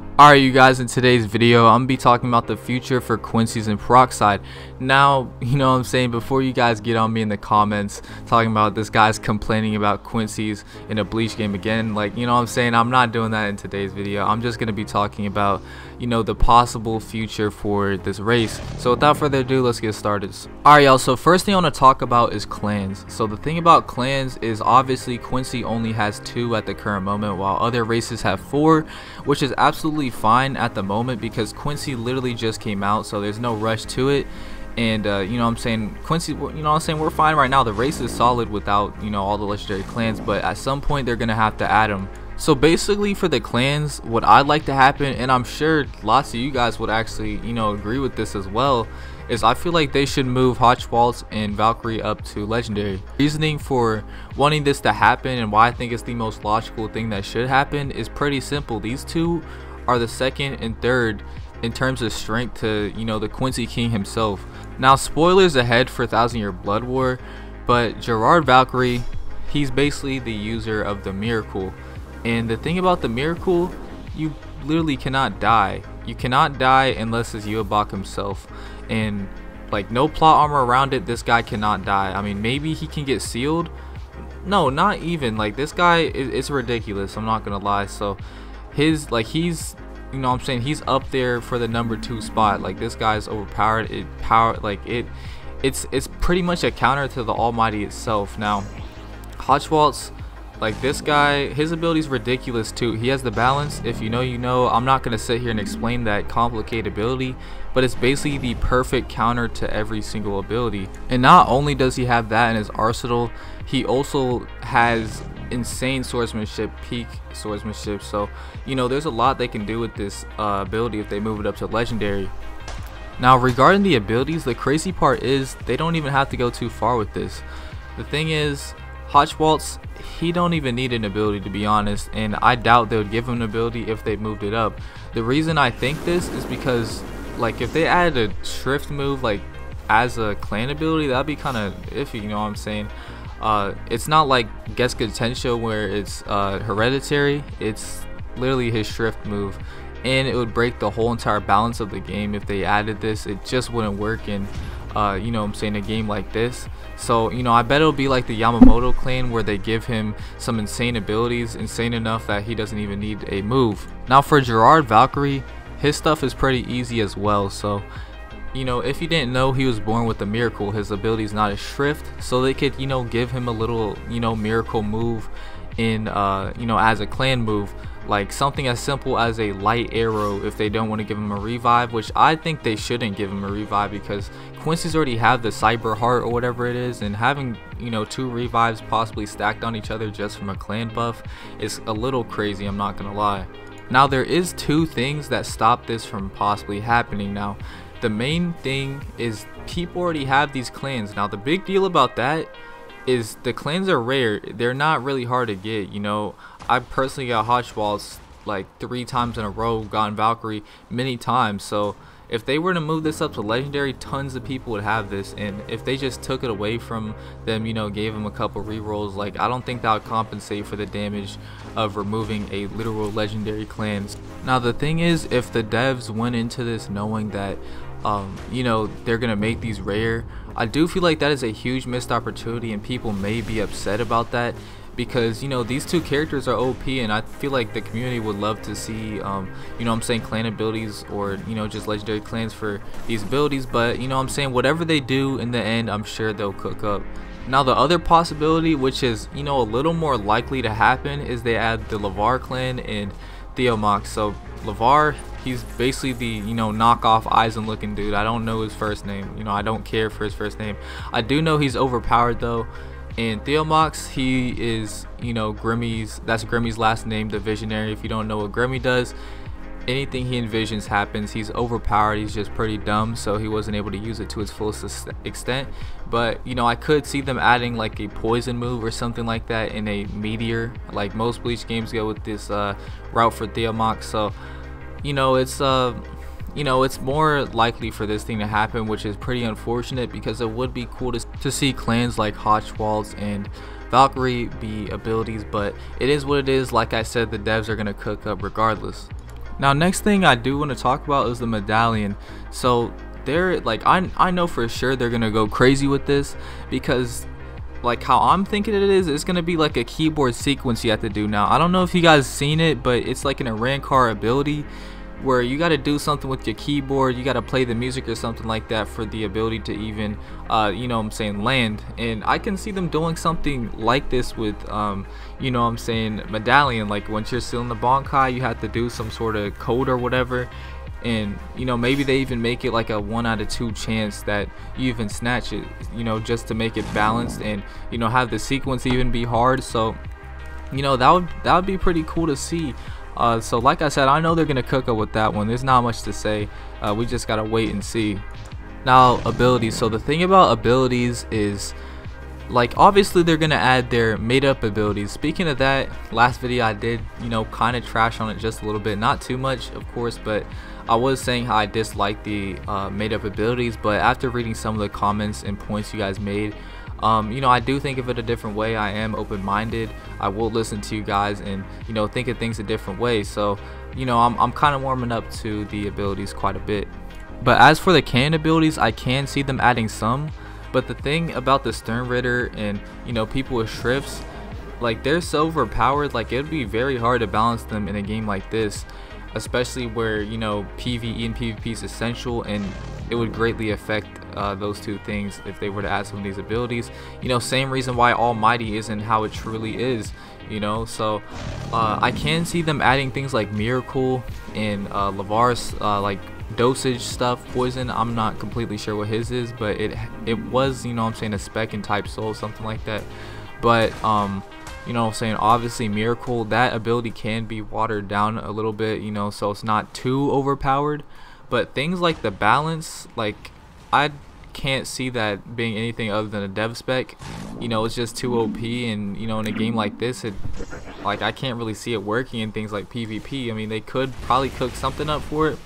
Alright you guys, in today's video I'm gonna be talking about the future for QUINCYS and Peroxide. Now, you know what I'm saying, before you guys get on me in the comments talking about this guy's complaining about QUINCYS in a Bleach game again, like, you know what I'm saying, I'm not doing that in today's video. I'm just gonna be talking about, you know, the possible future for this race. So without further ado, let's get started. Alright y'all, so first thing I want to talk about is clans. So the thing about clans is obviously QUINCY only has 2 at the current moment, while other races have 4, which is absolutely fine at the moment because QUINCY literally just came out, so there's no rush to it. And you know what I'm saying, QUINCY, you know what I'm saying, we're fine right now. The race is solid without, you know, all the legendary clans, but at some point they're gonna have to add them. So basically for the clans, what I'd like to happen, and I'm sure lots of you guys would actually, you know, agree with this as well, is I feel like they should move Hotchwaltz and Valkyrie up to legendary. Reasoning for wanting this to happen and why I think it's the most logical thing that should happen is pretty simple. These two are the second and third in terms of strength to, you know, the QUINCY King himself. Now spoilers ahead for 1000 Year Blood War, but Gerard Valkyrie, he's basically the user of the miracle. And the thing about the miracle, you literally cannot die. You cannot die unless it's Yuabak himself. And like, no plot armor around it, this guy cannot die. I mean, maybe he can get sealed. No, not even. Like, this guy, it's ridiculous, I'm not gonna lie. So his, like, he's, you know what I'm saying, he's up there for the number 2 spot. Like, this guy's overpowered. It's pretty much a counter to the Almighty itself. Now Hotchwaltz, like, this guy, his ability is ridiculous too. He has the balance. If you know, you know. I'm not gonna sit here and explain that complicated ability, but it's basically the perfect counter to every single ability. And not only does he have that in his arsenal, he also has insane swordsmanship, peak swordsmanship. So, you know, there's a lot they can do with this ability if they move it up to legendary. Now regarding the abilities, the crazy part is they don't even have to go too far with this. The thing is, Hotchwaltz, he don't even need an ability, to be honest, and I doubt they would give him an ability if they moved it up. The reason I think this is because, like, if they added a shrift move, like, as a clan ability, that'd be kind of iffy, you know what I'm saying. It's not like Getsuga Tensho where it's hereditary. It's literally his shrift move, and it would break the whole entire balance of the game if they added this. It just wouldn't work in you know what I'm saying, a game like this. So, you know, I bet it'll be like the Yamamoto clan where they give him some insane abilities, insane enough that he doesn't even need a move. Now for Gerard Valkyrie, his stuff is pretty easy as well. So, you know, if you didn't know, he was born with a miracle. His ability is not a shrift, so they could, you know, give him a little, you know, miracle move in you know, as a clan move, like something as simple as a light arrow if they don't want to give him a revive, which I think they shouldn't give him a revive because QUINCY's already have the cyber heart or whatever it is, and having, you know, 2 revives possibly stacked on each other just from a clan buff is a little crazy, I'm not gonna lie. Now there is 2 things that stop this from possibly happening. Now the main thing is people already have these clans. Now the big deal about that is the clans are rare. They're not really hard to get. You know, I personally got Hotchwaltz like 3 times in a row, gotten Valkyrie many times. So if they were to move this up to legendary, tons of people would have this, and if they just took it away from them, you know, gave them a couple rerolls, like, I don't think that would compensate for the damage of removing a literal legendary clans. Now the thing is, if the devs went into this knowing that you know, they're gonna make these rare, I do feel like that is a huge missed opportunity, and people may be upset about that because, you know, these 2 characters are OP, and I feel like the community would love to see you know what I'm saying, clan abilities or, you know, just legendary clans for these abilities. But, you know what I'm saying, whatever they do in the end, I'm sure they'll cook up. Now the other possibility, which is, you know, a little more likely to happen, is they add the LeVar clan and Theomox. So LeVar, he's basically the, you know, knockoff Aizen looking dude. I don't know his first name, you know, I don't care for his first name. I do know he's overpowered though. And Theomox, he is, you know, Grimmy's, that's Grimmy's last name, the visionary. If you don't know what Grimmy does, anything he envisions happens. He's overpowered, he's just pretty dumb, so he wasn't able to use it to its fullest extent. But, you know, I could see them adding like a poison move or something like that in a meteor, like most Bleach games go with this route for Theomox. So, you know, it's more likely for this thing to happen, which is pretty unfortunate because it would be cool to see clans like Hotchwaltz and Valkyrie be abilities, but it is what it is. Like I said, the devs are going to cook up regardless. Now next thing I do want to talk about is the medallion. So they're like, I know for sure they're gonna go crazy with this, because like how I'm thinking it is, it's gonna be like a keyboard sequence you have to do. Now I don't know if you guys seen it, but it's like an Arankar ability where you got to do something with your keyboard. You got to play the music or something like that for the ability to even you know what I'm saying, land. And I can see them doing something like this with you know what I'm saying, medallion. Like once you're still in the Bankai, you have to do some sort of code or whatever, and you know, maybe they even make it like a 1 out of 2 chance that you even snatch it, you know, just to make it balanced, and you know, have the sequence even be hard. So you know, that would be pretty cool to see. So like I said, I know they're gonna cook up with that one. There's not much to say. We just gotta wait and see. Now abilities. So the thing about abilities is, like, obviously they're gonna add their made up abilities. Speaking of that, last video I did, you know, kind of trash on it just a little bit, not too much of course, but I was saying how I dislike the made up abilities. But after reading some of the comments and points you guys made, you know, I do think of it a different way. I am open-minded. I will listen to you guys and, you know, think of things a different way. So, you know, I'm kind of warming up to the abilities quite a bit. But as for the canon abilities, I can see them adding some. But the thing about the Stern Ritter and, you know, people with shrifts, like, they're so overpowered. Like, it would be very hard to balance them in a game like this, especially where, you know, PvE and PvP is essential, and it would greatly affect those two things if they were to add some of these abilities. You know, same reason why Almighty isn't how it truly is, you know. So I can see them adding things like Miracle and Lavar's like dosage stuff, poison. I'm not completely sure what his is, but it was, you know what I'm saying, a spec and type soul, something like that. But you know what I'm saying, obviously Miracle, that ability can be watered down a little bit, you know, so it's not too overpowered. But things like the balance, like, I can't see that being anything other than a dev spec. You know, it's just too OP, and you know, in a game like this, it, like, I can't really see it working in things like PvP. I mean, they could probably cook something up for it,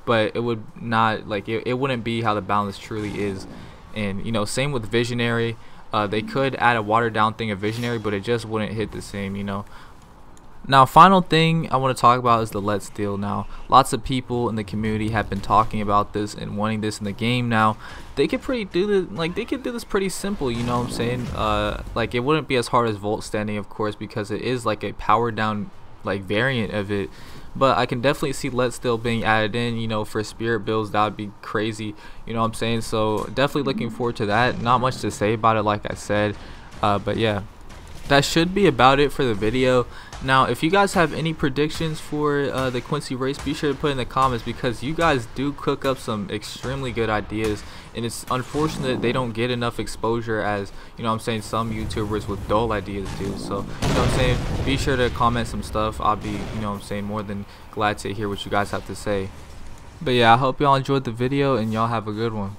but it would not, like, it wouldn't be how the balance truly is. And you know, same with Visionary. They could add a watered down thing of Visionary, but it just wouldn't hit the same, you know. Now, final thing I want to talk about is the Let's Deal. Now, lots of people in the community have been talking about this and wanting this in the game. Now, they could do this pretty simple, you know what I'm saying? Like, it wouldn't be as hard as Volt Standing, of course, because it is like a powered down like variant of it. But I can definitely see Let's Deal being added in, you know, for spirit builds. That would be crazy, you know what I'm saying? So definitely looking forward to that. Not much to say about it, like I said, but yeah, that should be about it for the video. Now, if you guys have any predictions for the Quincy race, be sure to put in the comments, because you guys do cook up some extremely good ideas, and it's unfortunate they don't get enough exposure as, you know what I'm saying, some YouTubers with dull ideas do. So, you know what I'm saying, be sure to comment some stuff. I'll be, you know what I'm saying, more than glad to hear what you guys have to say. But yeah, I hope y'all enjoyed the video, and y'all have a good one.